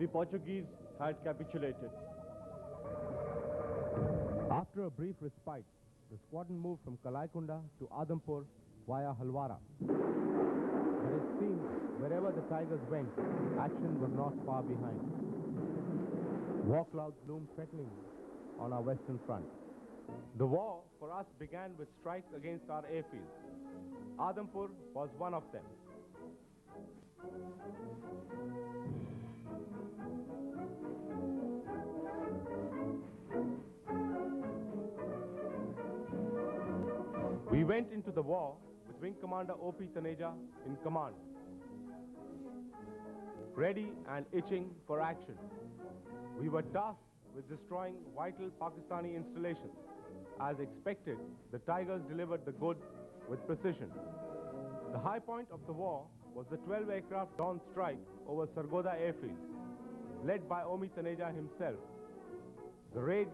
the Portuguese had capitulated. After a brief respite, the squadron moved from Kalaikunda to Adampur via Halwara. But it seemed wherever the Tigers went, action was not far behind. War clouds loomed threatening on our western front. The war for us began with strikes against our airfields. Adampur was one of them. We went into the war with Wing Commander O.P. Taneja in command, ready and itching for action. We were tasked with destroying vital Pakistani installations. As expected, the Tigers delivered the goods with precision. The high point of the war was the 12-aircraft dawn strike over Sargodha airfield, led by Omi Taneja himself. The raid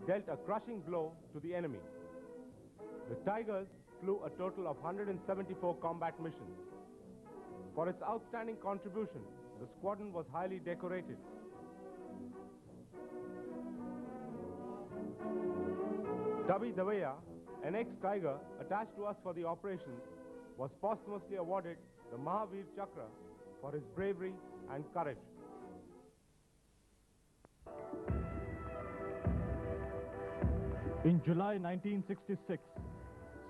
dealt a crushing blow to the enemy. The Tigers flew a total of 174 combat missions. For its outstanding contribution, the squadron was highly decorated. Tabi Davaya, an ex-Tiger attached to us for the operations, was posthumously awarded the Mahavir Chakra for his bravery and courage. In July 1966,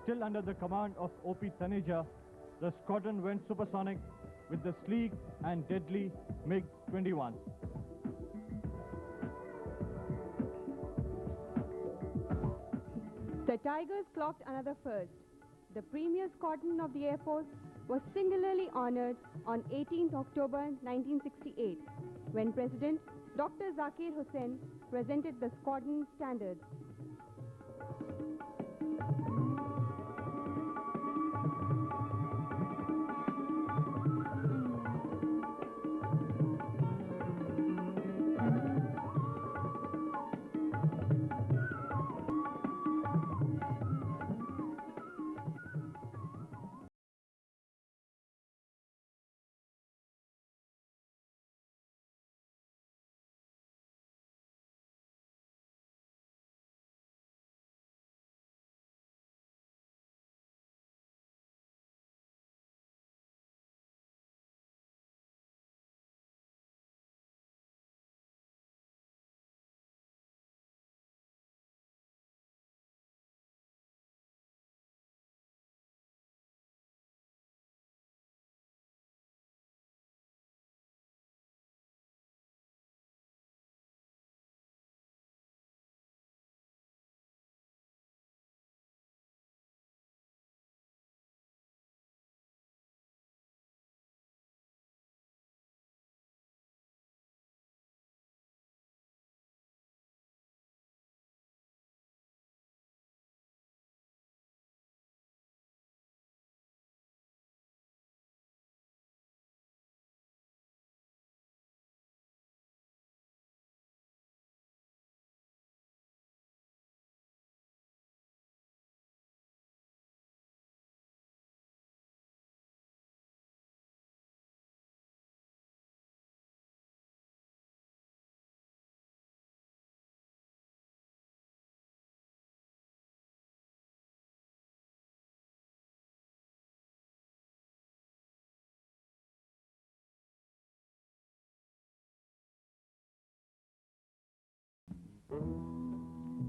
still under the command of O.P. Taneja, the squadron went supersonic with the sleek and deadly MiG-21. The Tigers clocked another first. The premier squadron of the Air Force was singularly honored on 18th October 1968 when President Dr. Zakir Hussain presented the squadron standards.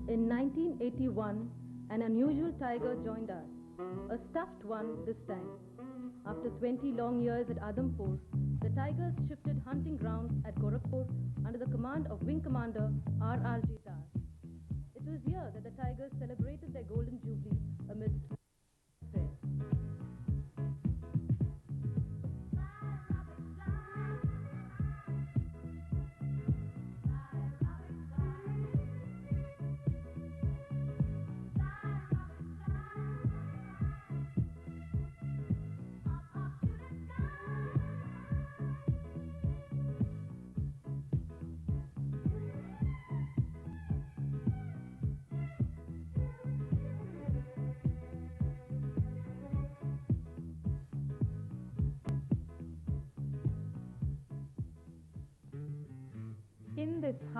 In 1981, an unusual tiger joined us, a stuffed one this time. After 20 long years at Adampur, the Tigers shifted hunting grounds at Gorakhpur under the command of Wing Commander R.R.J. Das. It was here that the Tigers celebrated their golden jubilee amidst prayer.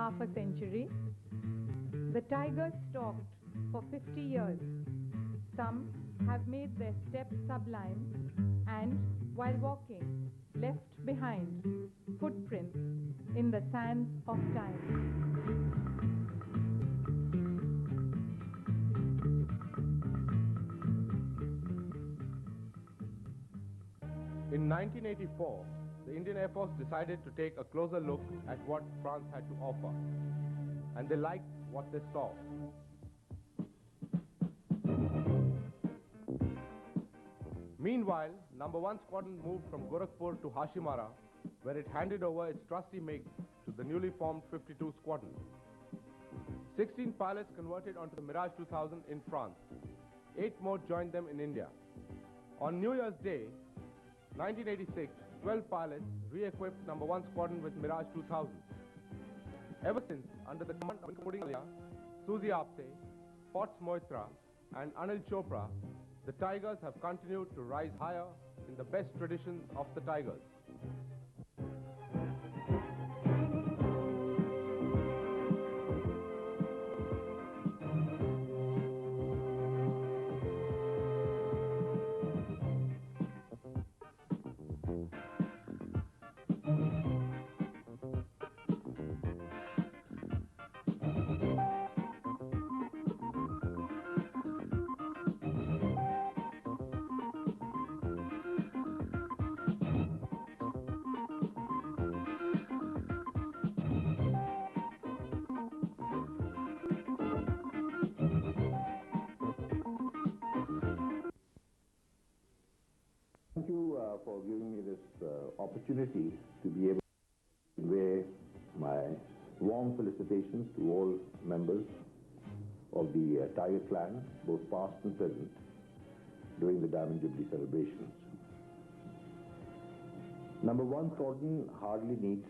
half a century. The tigers stalked for 50 years. Some have made their steps sublime and, while walking, left behind footprints in the sands of time. In 1984, the Indian Air Force decided to take a closer look at what France had to offer, and they liked what they saw. Meanwhile, No.1 Squadron moved from Gorakhpur to Hashimara, where it handed over its trusty MiG to the newly formed 52 Squadron. 16 pilots converted onto the Mirage 2000 in France. 8 more joined them in India. On New Year's Day, 1986, 12 pilots re-equipped No.1 Squadron with Mirage 2000. Ever since, under the command of Suzy Apte, Potts Moitra, and Anil Chopra, the Tigers have continued to rise higher in the best traditions of the Tigers. Thank you for giving me this opportunity to be able to convey my warm felicitations to all members of the Tiger clan, both past and present, during the Diamond Jubilee celebrations. No.1 Squadron hardly needs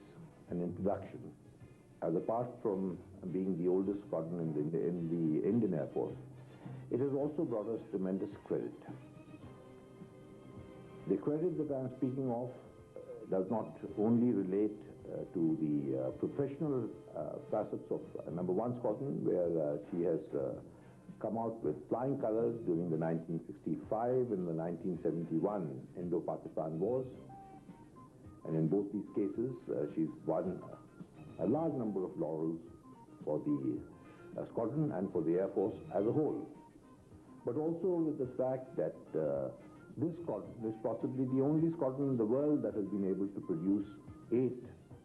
an introduction, as apart from being the oldest squadron in the Indian Air Force, it has also brought us tremendous credit. The credit that I am speaking of does not only relate to the professional facets of No.1 Squadron, where she has come out with flying colors during the 1965 and the 1971 Indo-Pakistan wars. And in both these cases, she's won a large number of laurels for the squadron and for the Air Force as a whole. But also with the fact that this squadron is possibly the only squadron in the world that has been able to produce 8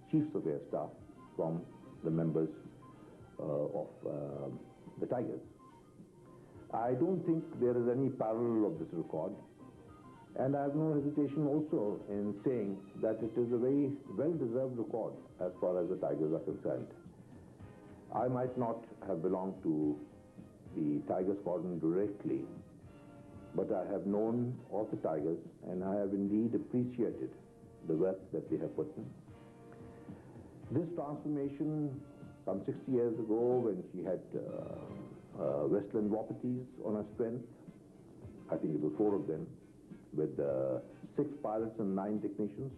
chiefs of air staff from the members of the Tigers. I don't think there is any parallel of this record, and I have no hesitation also in saying that it is a very well-deserved record as far as the Tigers are concerned. I might not have belonged to the Tiger Squadron directly, but I have known of the Tigers, and I have indeed appreciated the work that they have put in. This transformation, some 60 years ago, when she had Westland Wapatis on her strength, I think it was 4 of them, with 6 pilots and 9 technicians.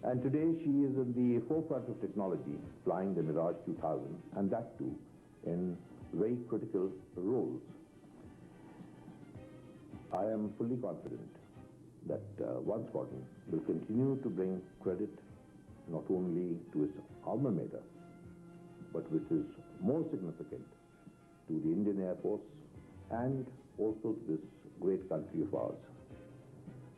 And today she is in the forefront of technology, flying the Mirage 2000, and that too in very critical roles. I am fully confident that One Squadron will continue to bring credit not only to its alma mater, but which is more significant, to the Indian Air Force and also to this great country of ours.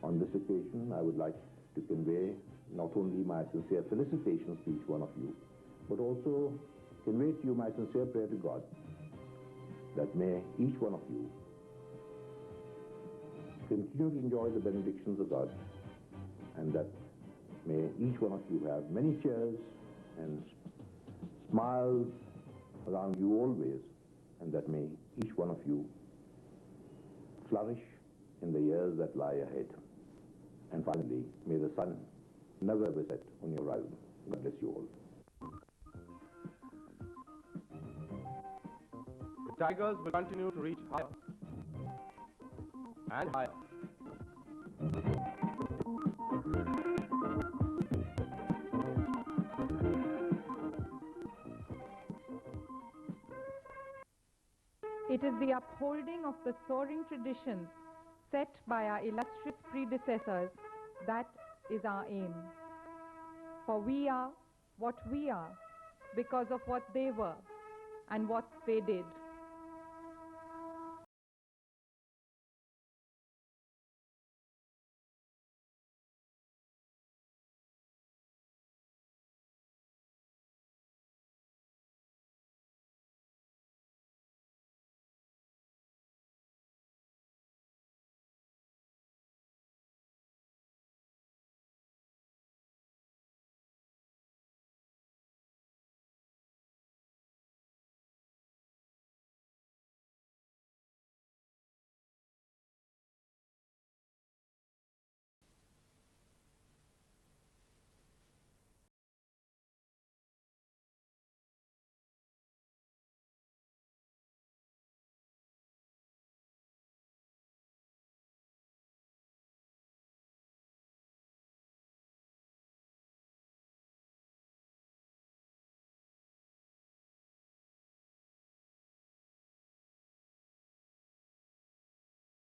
On this occasion, I would like to convey not only my sincere felicitations to each one of you, but also convey to you my sincere prayer to God that may each one of you continue to enjoy the benedictions of God, and that may each one of you have many cheers and smiles around you always, and that may each one of you flourish in the years that lie ahead. And finally, may the sun never ever set on your horizon. God bless you all. The Tigers will continue to reach higher and higher. It is the upholding of the soaring traditions set by our illustrious predecessors that is our aim. For we are what we are because of what they were and what they did.